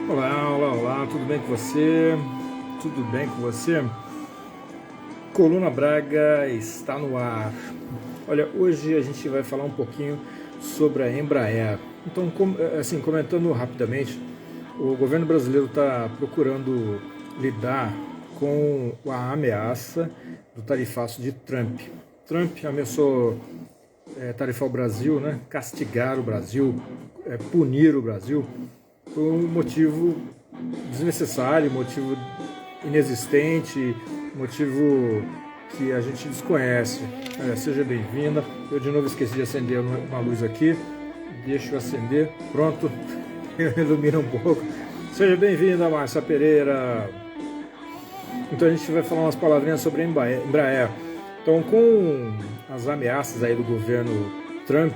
Olá, olá, olá, tudo bem com você? Tudo bem com você? Coluna Braga está no ar. Olha, hoje a gente vai falar um pouquinho sobre a Embraer. Então, assim, comentando rapidamente, o governo brasileiro está procurando lidar com a ameaça do tarifaço de Trump. Trump ameaçou tarifar o Brasil, né? Castigar o Brasil, punir o Brasil por um motivo desnecessário, motivo inexistente, motivo que a gente desconhece. Seja bem-vinda. Eu de novo esqueci de acender uma luz aqui. Deixa eu acender. Pronto. Ilumina um pouco. Seja bem-vinda, Márcia Pereira. Então a gente vai falar umas palavrinhas sobre a Embraer. Então, com as ameaças aí do governo Trump,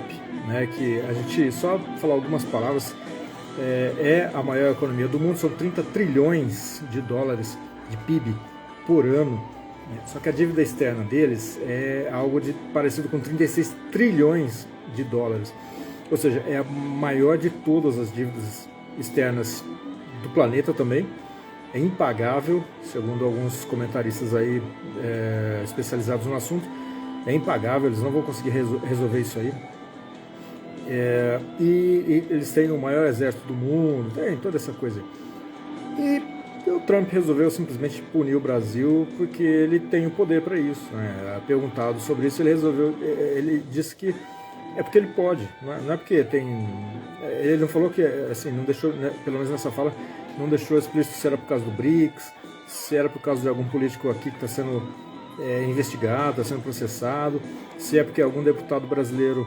né, que a gente só falar algumas palavras, é a maior economia do mundo, são 30 trilhões de dólares de PIB por ano. Só que a dívida externa deles é algo parecido com 36 trilhões de dólares. Ou seja, é a maior de todas as dívidas externas do planeta também. É impagável, segundo alguns comentaristas aí especializados no assunto. É impagável, eles não vão conseguir resolver isso aí. E eles têm o maior exército do mundo, tem toda essa coisa. E o Trump resolveu simplesmente punir o Brasil porque ele tem o poder para isso, né? Perguntado sobre isso, ele disse que é porque ele pode, não é porque tem. Ele não falou que, assim, não deixou, né, pelo menos nessa fala, não deixou explícito se era por causa do BRICS, se era por causa de algum político aqui que está sendo investigado, está sendo processado, se é porque algum deputado brasileiro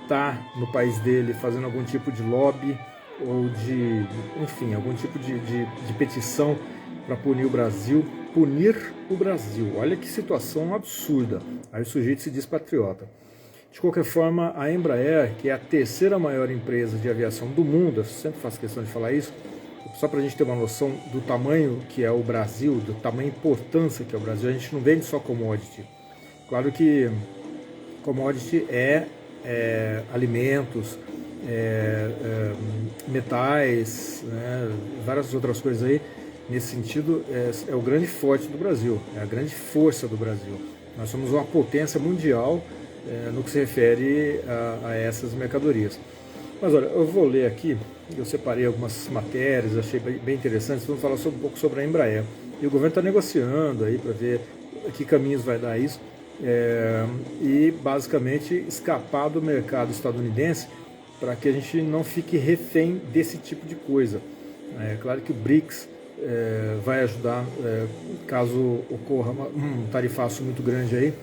está no país dele fazendo algum tipo de lobby ou de, enfim, algum tipo de petição para punir o Brasil. Punir o Brasil, olha que situação absurda. Aí o sujeito se diz patriota. De qualquer forma, a Embraer, que é a terceira maior empresa de aviação do mundo, eu sempre faço questão de falar isso, só para a gente ter uma noção do tamanho que é o Brasil, do tamanho e importância que é o Brasil. A gente não vende só commodity. Claro que commodity é alimentos, metais, né, várias outras coisas aí. Nesse sentido, é o grande forte do Brasil, é a grande força do Brasil. Nós somos uma potência mundial no que se refere a essas mercadorias. Mas olha, eu vou ler aqui, eu separei algumas matérias, achei bem interessantes, vamos falar um pouco sobre a Embraer. E o governo está negociando aí para ver que caminhos vai dar isso. E basicamente escapar do mercado estadunidense para que a gente não fique refém desse tipo de coisa. É claro que o BRICS vai ajudar caso ocorra um tarifaço muito grande aí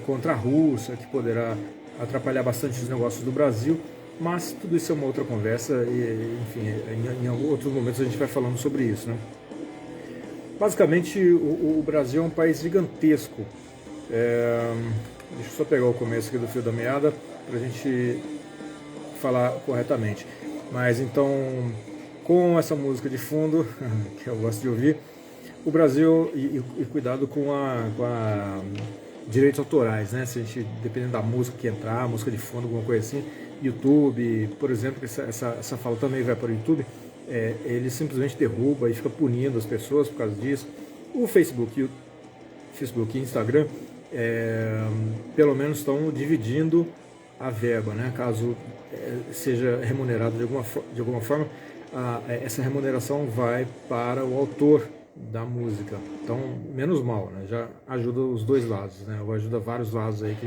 contra a Rússia, que poderá atrapalhar bastante os negócios do Brasil, mas tudo isso é uma outra conversa e, enfim, em outros momentos a gente vai falando sobre isso, né? Basicamente, o Brasil é um país gigantesco. Deixa eu só pegar o começo aqui do fio da meada para a gente falar corretamente. Mas então, com essa música de fundo, que eu gosto de ouvir, o Brasil, e cuidado com a direitos autorais, né? Se a gente, dependendo da música que entrar, música de fundo, alguma coisa assim, YouTube, por exemplo, essa fala também vai para o YouTube, ele simplesmente derruba e fica punindo as pessoas por causa disso. O Facebook e Instagram pelo menos estão dividindo a verba, né? Caso seja remunerado de alguma forma, essa remuneração vai para o autor da música. Então, menos mal, né? Já ajuda os dois lados, né? Ou ajuda vários lados aí que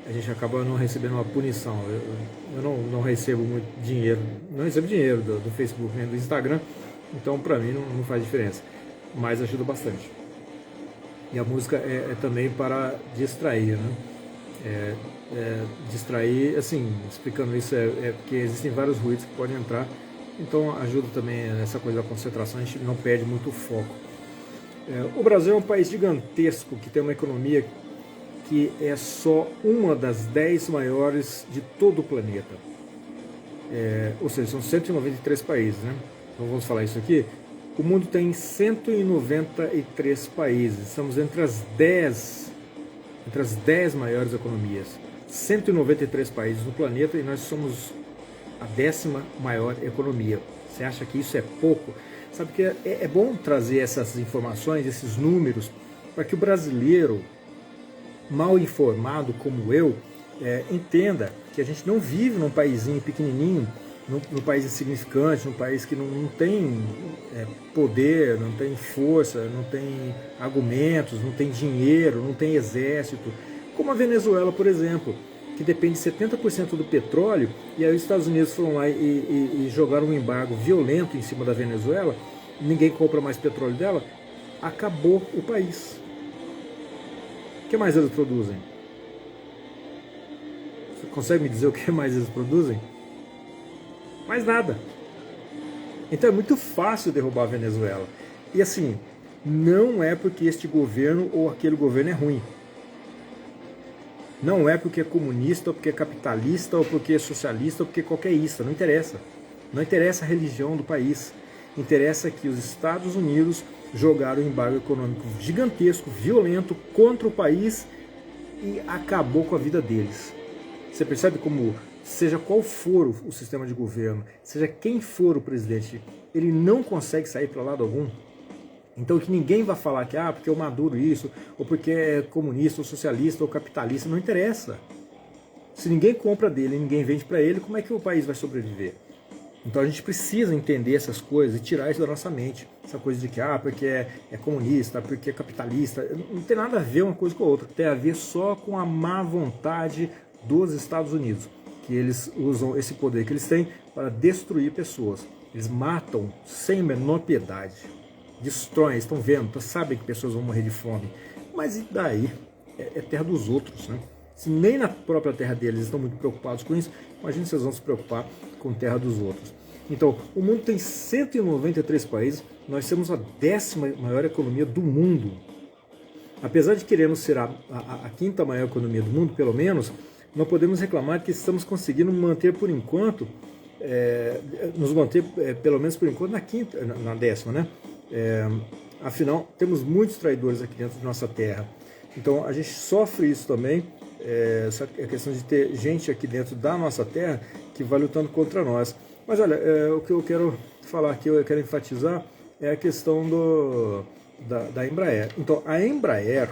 a gente acaba não recebendo uma punição. Eu não recebo muito dinheiro, não recebo dinheiro do Facebook nem do Instagram, então para mim não faz diferença, mas ajuda bastante. E a música é também para distrair, né? Distrair, assim, explicando isso, porque existem vários ruídos que podem entrar, então ajuda também nessa coisa da concentração, a gente não perde muito o foco. O Brasil é um país gigantesco que tem uma economia que é só uma das 10 maiores de todo o planeta. Ou seja, são 193 países, né? Então vamos falar isso aqui. O mundo tem 193 países, estamos entre as 10 maiores economias. 193 países no planeta e nós somos a 10ª maior economia. Você acha que isso é pouco? Sabe que é bom trazer essas informações, esses números, para que o brasileiro, mal informado como eu, entenda que a gente não vive num paísinho pequenininho, num país insignificante, num país que não tem poder, não tem força, não tem argumentos, não tem dinheiro, não tem exército, como a Venezuela, por exemplo, que depende de 70% do petróleo, e aí os Estados Unidos foram lá e jogaram um embargo violento em cima da Venezuela, ninguém compra mais petróleo dela, acabou o país. O que mais eles produzem? Você consegue me dizer o que mais eles produzem? Mais nada. Então é muito fácil derrubar a Venezuela. E assim, não é porque este governo ou aquele governo é ruim. Não é porque é comunista, ou porque é capitalista, ou porque é socialista, ou porque é qualquer isso. Não interessa. Não interessa a religião do país. Interessa que os Estados Unidos jogaram um embargo econômico gigantesco, violento, contra o país e acabou com a vida deles. Você percebe como, seja qual for o sistema de governo, seja quem for o presidente, ele não consegue sair para lado algum? Então que ninguém vai falar que porque o Maduro isso, ou porque é comunista, ou socialista, ou capitalista, não interessa. Se ninguém compra dele, ninguém vende para ele, como é que o país vai sobreviver? Então a gente precisa entender essas coisas e tirar isso da nossa mente. Essa coisa de que porque é comunista, porque é capitalista, não tem nada a ver uma coisa com a outra, tem a ver só com a má vontade dos Estados Unidos, que eles usam esse poder que eles têm para destruir pessoas. Eles matam sem a menor piedade, destroem, estão vendo, sabem que pessoas vão morrer de fome, mas e daí? É terra dos outros, né? Se nem na própria terra deles estão muito preocupados com isso, imagina se eles vão se preocupar com a terra dos outros. Então, o mundo tem 193 países, nós temos a 10ª maior economia do mundo. Apesar de queremos ser a 5ª maior economia do mundo, pelo menos, não podemos reclamar que estamos conseguindo manter por enquanto, nos manter pelo menos por enquanto na 10ª, né? Afinal, temos muitos traidores aqui dentro de nossa terra. Então a gente sofre isso também, essa questão de ter gente aqui dentro da nossa terra que vai lutando contra nós. Mas olha, o que eu quero falar aqui, eu quero enfatizar, é a questão da Embraer. Então a Embraer,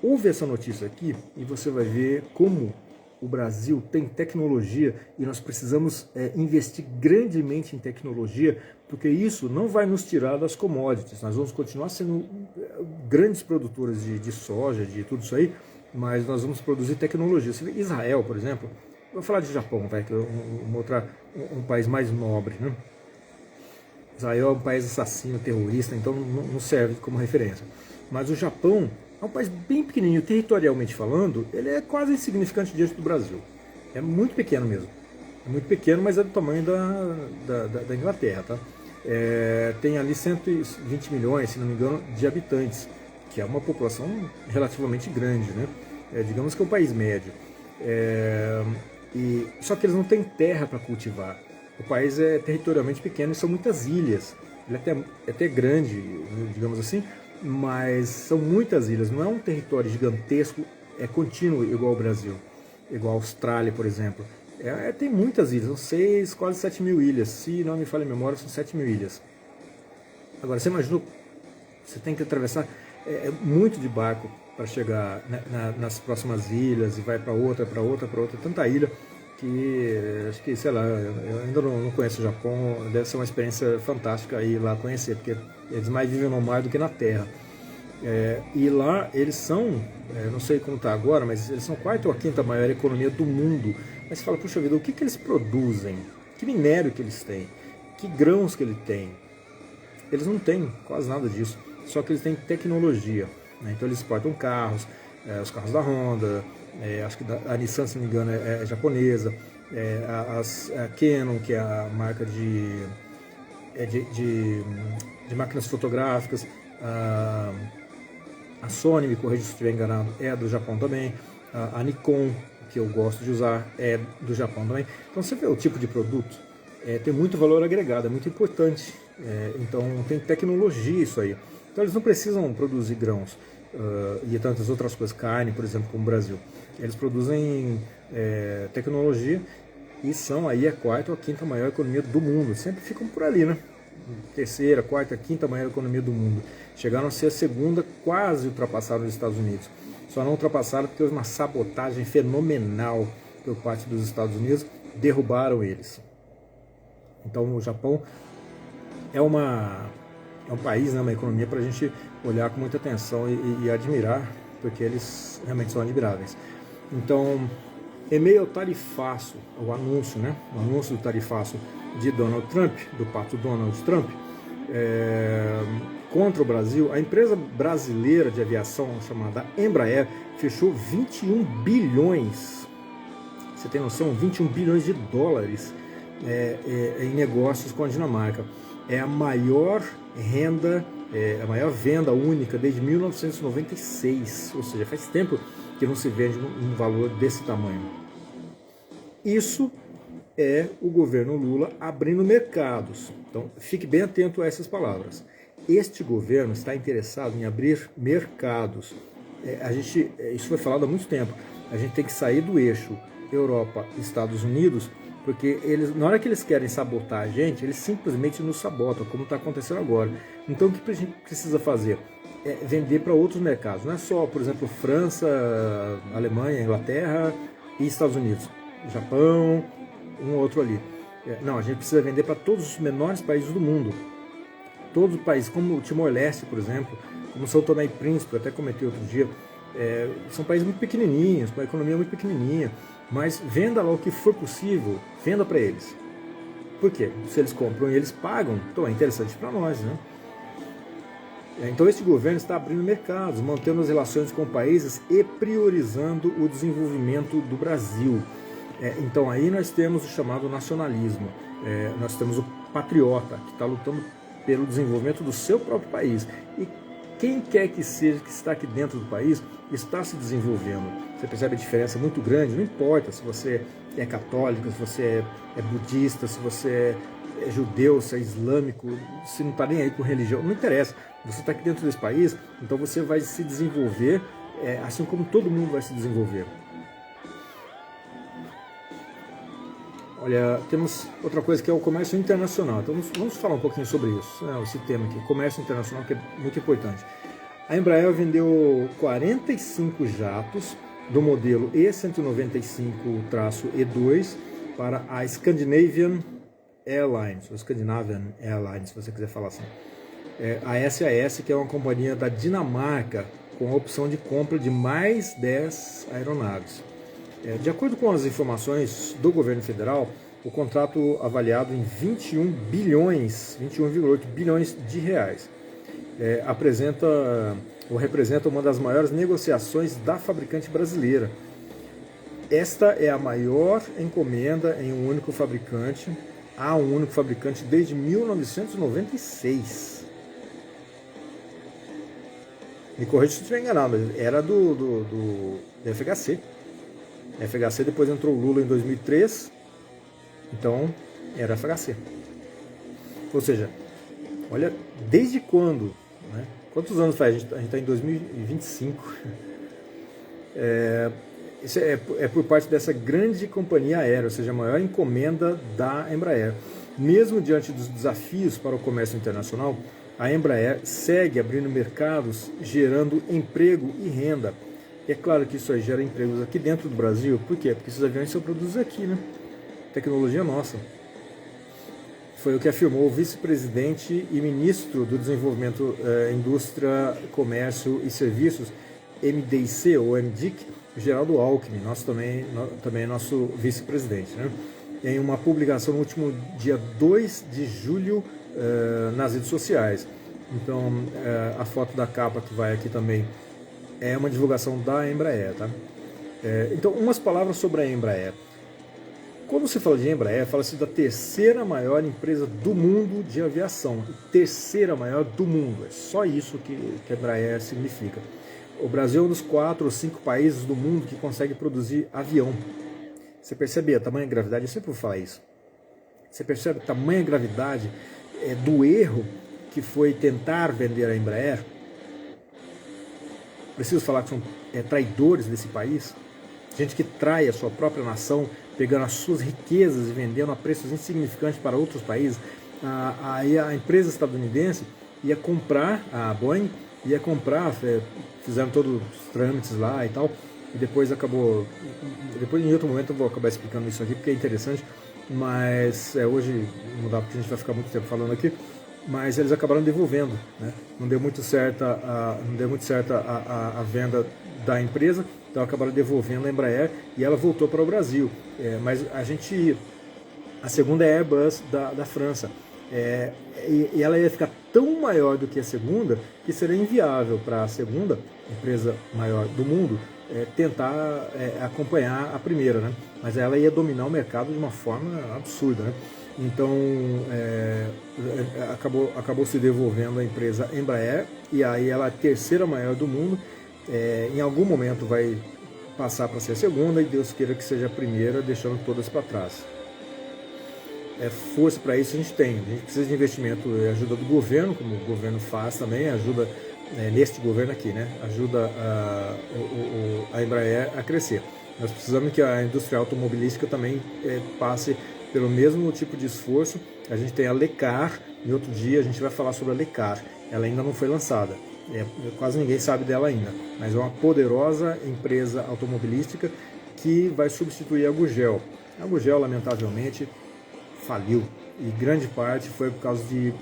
ouve essa notícia aqui e você vai ver como o Brasil tem tecnologia e nós precisamos investir grandemente em tecnologia, porque isso não vai nos tirar das commodities. Nós vamos continuar sendo grandes produtores de soja, de tudo isso aí, mas nós vamos produzir tecnologia. Você vê Israel, por exemplo, vou falar de Japão, que é um país mais nobre, né? Israel é um país assassino, terrorista, então não serve como referência. Mas o Japão é um país bem pequenininho, territorialmente falando, ele é quase insignificante diante do Brasil. É muito pequeno mesmo. É muito pequeno, mas é do tamanho da Inglaterra, tá? Tem ali 120 milhões, se não me engano, de habitantes, que é uma população relativamente grande, né? Digamos que é um país médio. Só que eles não têm terra para cultivar. O país é territorialmente pequeno e são muitas ilhas. Ele é até grande, digamos assim, mas são muitas ilhas. Não é um território gigantesco, contínuo igual ao Brasil, igual a Austrália, por exemplo. Tem muitas ilhas, são 6, quase 7 mil ilhas. Se não me falha a memória, são 7 mil ilhas. Agora, você imagina, você tem que atravessar muito de barco para chegar nas próximas ilhas, e vai para outra, tanta ilha, que acho que, sei lá, eu ainda não conheço o Japão, deve ser uma experiência fantástica ir lá conhecer, porque eles mais vivem no mar do que na terra. E lá eles são, não sei como está agora, mas eles são a 4ª ou a 5ª maior economia do mundo. Mas você fala, puxa vida, o que eles produzem? Que minério que eles têm? Que grãos que eles têm? Eles não têm quase nada disso, só que eles têm tecnologia, né? Então eles exportam carros, os carros da Honda, acho que a Nissan, se não me engano, é japonesa, a Canon, que é a marca de máquinas fotográficas, a Sony, me corrija se estiver enganado, é do Japão também, a Nikon, que eu gosto de usar, é do Japão também. Então você vê o tipo de produto, tem muito valor agregado, é muito importante, então tem tecnologia isso aí. Então eles não precisam produzir grãos e tantas outras coisas, carne, por exemplo, como o Brasil. Eles produzem tecnologia e são aí a quarta ou a quinta maior economia do mundo. Sempre ficam por ali, né? Terceira, quarta, quinta maior economia do mundo. Chegaram a ser a segunda, quase ultrapassaram os Estados Unidos. Só não ultrapassaram porque houve uma sabotagem fenomenal por parte dos Estados Unidos, derrubaram eles. Então o Japão é um país, né, uma economia para a gente olhar com muita atenção e admirar, porque eles realmente são admiráveis. Então, em meio ao tarifaço, o anúncio, né, o anúncio do tarifaço de Donald Trump, do pato Donald Trump, contra o Brasil, a empresa brasileira de aviação chamada Embraer fechou 21 bilhões, você tem noção, 21 bilhões de dólares em negócios com a Dinamarca. É a maior renda, a maior venda única desde 1996, ou seja, faz tempo que não se vende um valor desse tamanho. Isso é o governo Lula abrindo mercados. Então, fique bem atento a essas palavras. Este governo está interessado em abrir mercados. Isso foi falado há muito tempo. A gente tem que sair do eixo Europa, Estados Unidos, porque na hora que eles querem sabotar a gente, eles simplesmente nos sabotam, como está acontecendo agora. Então, o que a gente precisa fazer? É vender para outros mercados. Não é só, por exemplo, França, Alemanha, Inglaterra e Estados Unidos. Japão, um outro ali. Não, a gente precisa vender para todos os menores países do mundo. Todos os países, como o Timor-Leste, por exemplo, como São Tomé e Príncipe, até comentei outro dia, são países muito pequenininhos, com uma economia muito pequenininha, mas venda lá o que for possível, venda para eles. Por quê? Se eles compram e eles pagam, então é interessante para nós, né? Então este governo está abrindo mercados, mantendo as relações com países e priorizando o desenvolvimento do Brasil. Então aí nós temos o chamado nacionalismo, nós temos o patriota que está lutando pelo desenvolvimento do seu próprio país. E quem quer que seja que está aqui dentro do país está se desenvolvendo. Você percebe a diferença muito grande, não importa se você é católico, se você é budista, se você é judeu, se é islâmico, se não está nem aí com religião, não interessa. Você está aqui dentro desse país, então você vai se desenvolver assim como todo mundo vai se desenvolver. Olha, temos outra coisa que é o comércio internacional. Então vamos falar um pouquinho sobre isso, né, esse tema aqui, comércio internacional, que é muito importante. A Embraer vendeu 45 jatos do modelo E195-E2 para a Scandinavian Airlines, ou Scandinavian Airlines, se você quiser falar assim. A SAS, que é uma companhia da Dinamarca, com a opção de compra de mais 10 aeronaves. De acordo com as informações do governo federal, o contrato avaliado em 21,8 bilhões de reais, representa uma das maiores negociações da fabricante brasileira. Esta é a maior encomenda em um único fabricante, desde 1996. Me corrija se eu estiver enganado, mas era do FHC. FHC, depois entrou o Lula em 2003, então era FHC. Ou seja, olha, desde quando, né? Quantos anos faz? A gente está em 2025. Isso é por parte dessa grande companhia aérea, ou seja, a maior encomenda da Embraer. Mesmo diante dos desafios para o comércio internacional, a Embraer segue abrindo mercados, gerando emprego e renda. É claro que isso aí gera empregos aqui dentro do Brasil. Por quê? Porque esses aviões são produzidos aqui, né? Tecnologia nossa. Foi o que afirmou o vice-presidente e ministro do Desenvolvimento, Indústria, Comércio e Serviços, MDIC ou MDIC, Geraldo Alckmin, também nosso vice-presidente, né? Em uma publicação no último dia 2 de julho nas redes sociais. Então, a foto da capa que vai aqui também é uma divulgação da Embraer, tá? Então, umas palavras sobre a Embraer. Quando se fala de Embraer, fala-se da terceira maior empresa do mundo de aviação. Terceira maior do mundo. É só isso que a Embraer significa. O Brasil é um dos 4 ou 5 países do mundo que consegue produzir avião. Você percebe a tamanha gravidade? Eu sempre vou falar isso. Você percebe a tamanha gravidade do erro que foi tentar vender a Embraer? Preciso falar que são traidores desse país? Gente que trai a sua própria nação pegando as suas riquezas e vendendo a preços insignificantes para outros países, aí a empresa estadunidense ia comprar, a Boeing ia comprar, fizeram todos os trâmites lá e tal, e depois em outro momento eu vou acabar explicando isso aqui porque é interessante, mas hoje não dá porque a gente vai ficar muito tempo falando aqui, mas eles acabaram devolvendo, né? Não deu muito certo a venda da empresa, então acabaram devolvendo a Embraer e ela voltou para o Brasil, mas a segunda é a Airbus da França. E ela ia ficar tão maior do que a segunda que seria inviável para a segunda empresa maior do mundo tentar acompanhar a primeira, né? Mas ela ia dominar o mercado de uma forma absurda, né? Então acabou se devolvendo a empresa Embraer, e aí ela é a terceira maior do mundo. Em algum momento vai passar para ser a segunda, e Deus queira que seja a primeira, deixando todas para trás. Força para isso a gente precisa de investimento e ajuda do governo, como o governo faz também, ajuda neste governo aqui, né? Ajuda a Embraer a crescer. Nós precisamos que a indústria automobilística também passe pelo mesmo tipo de esforço. A gente tem a Lecar, e outro dia a gente vai falar sobre a Lecar, ela ainda não foi lançada, quase ninguém sabe dela ainda, mas é uma poderosa empresa automobilística que vai substituir a Gurgel. A Gurgel, lamentavelmente, faliu, e grande parte foi por causa de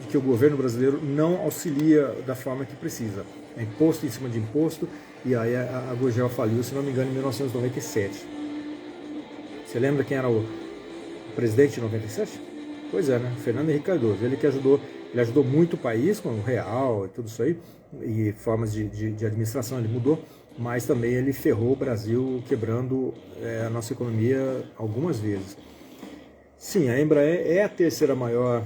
que o governo brasileiro não auxilia da forma que precisa. É imposto em cima de imposto, e aí a Gurgel faliu, se não me engano, em 1997. Você lembra quem era o presidente de 97? Pois é, né? Fernando Henrique Cardoso. Ele ajudou muito o país com o real e tudo isso aí, e formas de administração ele mudou, mas também ele ferrou o Brasil, quebrando a nossa economia algumas vezes. Sim, a Embraer é a terceira maior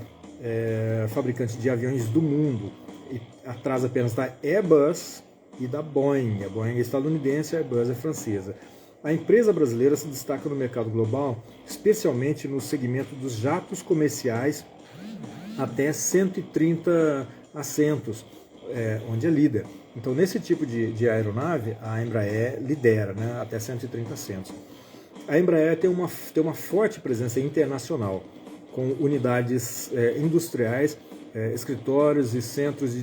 fabricante de aviões do mundo, e atrás apenas da Airbus e da Boeing. A Boeing é estadunidense, a Airbus é francesa. A empresa brasileira se destaca no mercado global, especialmente no segmento dos jatos comerciais até 130 assentos, onde é líder. Então, nesse tipo de aeronave, a Embraer lidera, né, até 130 assentos. A Embraer tem uma forte presença internacional, com unidades industriais, escritórios e centros de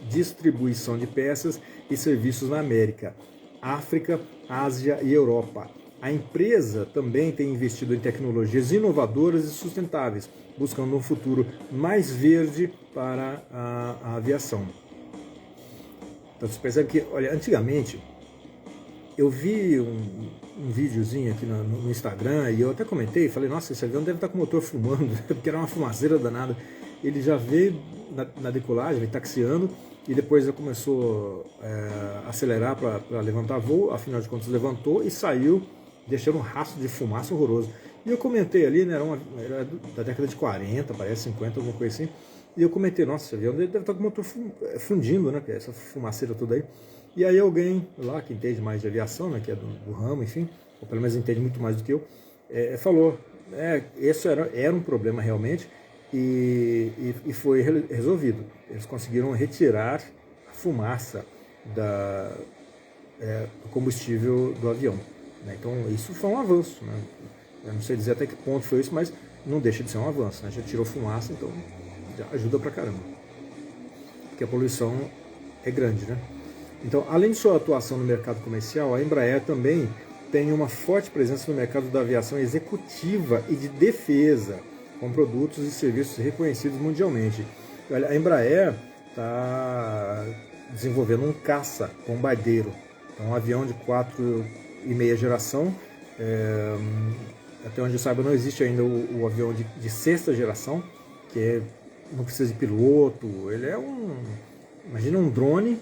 distribuição de peças e serviços na América, África, Ásia e Europa. A empresa também tem investido em tecnologias inovadoras e sustentáveis, buscando um futuro mais verde para a aviação. Então você percebe que, olha, antigamente eu vi um videozinho aqui no Instagram, e eu até comentei, falei, nossa, esse avião deve estar com o motor fumando, porque era uma fumaceira danada. Ele já veio na decolagem, veio taxiando, e depois já começou a acelerar para levantar voo, afinal de contas levantou e saiu, deixando um rastro de fumaça horroroso. E eu comentei ali, né, era da década de 40, parece 50, alguma coisa assim, e eu comentei, nossa, esse avião deve estar com o motor fundindo, né, essa fumaceira toda aí. E aí alguém lá que entende mais de aviação, né, que é do ramo, enfim, ou pelo menos entende muito mais do que eu, falou, isso era um problema realmente, e foi resolvido. Eles conseguiram retirar a fumaça do combustível do avião, né? Então isso foi um avanço, né? Eu não sei dizer até que ponto foi isso, mas não deixa de ser um avanço, né? Já tirou fumaça, então já ajuda pra caramba, porque a poluição é grande, né? Então, além de sua atuação no mercado comercial, a Embraer também tem uma forte presença no mercado da aviação executiva e de defesa, com produtos e serviços reconhecidos mundialmente. A Embraer está desenvolvendo um caça bombardeiro, um avião de 4,5 geração. Até onde eu saiba, não existe ainda o avião de sexta geração, que não precisa de piloto. Ele imagina um drone,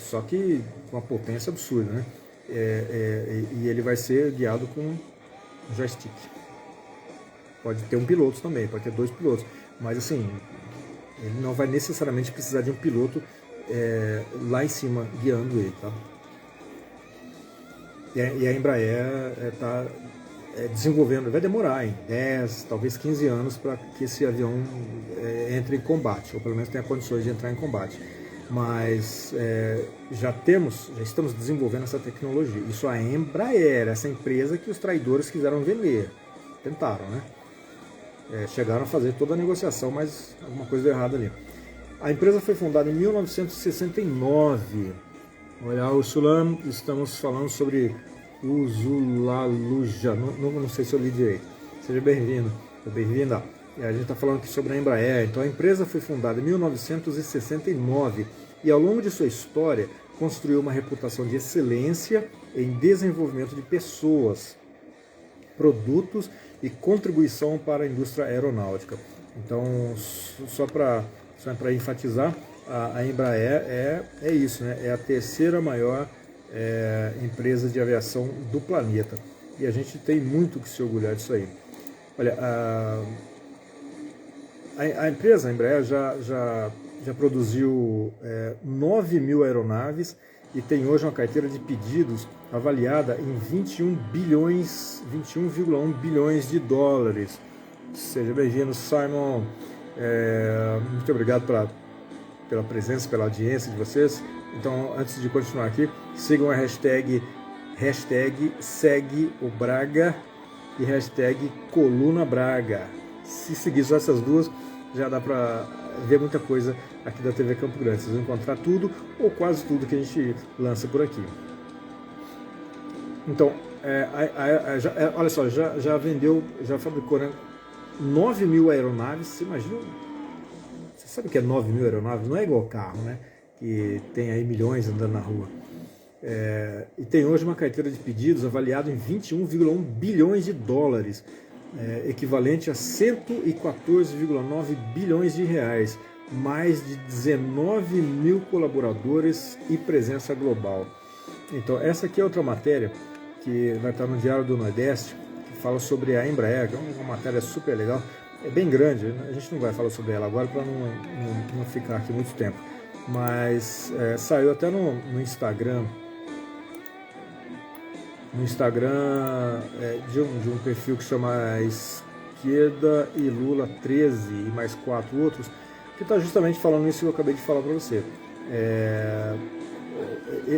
só que com uma potência absurda, né? E ele vai ser guiado com um joystick. Pode ter um piloto também, pode ter 2 pilotos, mas assim, ele não vai necessariamente precisar de um piloto lá em cima guiando ele, tá? E a Embraer está desenvolvendo, vai demorar em 10, talvez 15 anos para que esse avião entre em combate, ou pelo menos tenha condições de entrar em combate. mas já estamos desenvolvendo essa tecnologia. Isso a Embraer, essa empresa que os traidores quiseram vender, tentaram, né? Chegaram a fazer toda a negociação, mas alguma coisa deu errado ali. A empresa foi fundada em 1969. Olha, Ursula, estamos falando sobre Uzulaluja, não sei se eu li direito. Seja bem-vindo, bem-vinda. A gente está falando aqui sobre a Embraer. Então a empresa foi fundada em 1969 e ao longo de sua história construiu uma reputação de excelência em desenvolvimento de pessoas, produtos e contribuição para a indústria aeronáutica. Então, só para enfatizar, a Embraer é isso, né? É a terceira maior empresa de aviação do planeta. E a gente tem muito que se orgulhar disso aí. Olha, a empresa, a Embraer, já produziu 9 mil aeronaves e tem hoje uma carteira de pedidos avaliada em 21,1 bilhões de dólares. Seja bem-vindo, Simon. Muito obrigado pela presença, pela audiência de vocês. Então, antes de continuar aqui, sigam a hashtag segue o Braga e hashtag Coluna Braga. Se seguir só essas duas, já dá para ver muita coisa aqui da TV Campo Grande. Vocês vão encontrar tudo ou quase tudo que a gente lança por aqui. Então, olha só, já fabricou, né, 9 mil aeronaves. Você imagina? Você sabe o que é 9 mil aeronaves? Não é igual carro, né? Que tem aí milhões andando na rua. E tem hoje uma carteira de pedidos avaliada em 21,1 bilhões de dólares, equivalente a 114,9 bilhões de reais, mais de 19 mil colaboradores e presença global. Então, essa aqui é outra matéria que vai estar no Diário do Nordeste, que fala sobre a Embraer, que é uma matéria super legal, é bem grande, a gente não vai falar sobre ela agora para não ficar aqui muito tempo, mas saiu até no Instagram, de um perfil que chama Esquerda e Lula 13 e mais 4 outros, que está justamente falando isso que eu acabei de falar para você.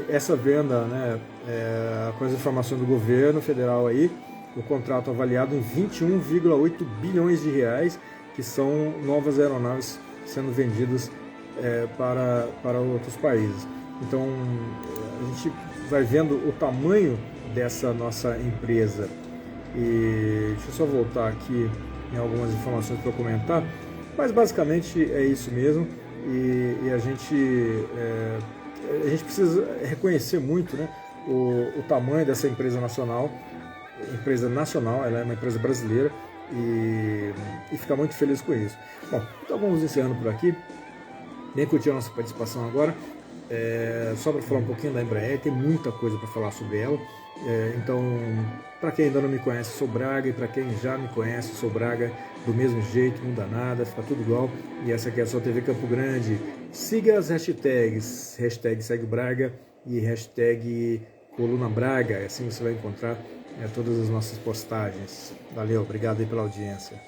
Essa venda, né, com as informações do governo federal aí, o contrato avaliado em 21,8 bilhões de reais, que são novas aeronaves sendo vendidas para outros países. Então, a gente vai vendo o tamanho dessa nossa empresa. E deixa eu só voltar aqui em algumas informações para comentar, mas basicamente é isso mesmo. E a gente precisa reconhecer muito, né, o tamanho dessa empresa nacional. Ela é uma empresa brasileira e ficar muito feliz com isso. Bom, então vamos encerrando por aqui. Vem curtir a nossa participação agora. Só para falar um pouquinho da Embraer, tem muita coisa para falar sobre ela. Então, para quem ainda não me conhece, sou Braga, e para quem já me conhece, sou Braga do mesmo jeito, não dá nada, fica tudo igual. E essa aqui é a sua TV Campo Grande. Siga as hashtags, hashtag segue Braga e hashtag Coluna Braga, assim você vai encontrar todas as nossas postagens. Valeu, obrigado aí pela audiência.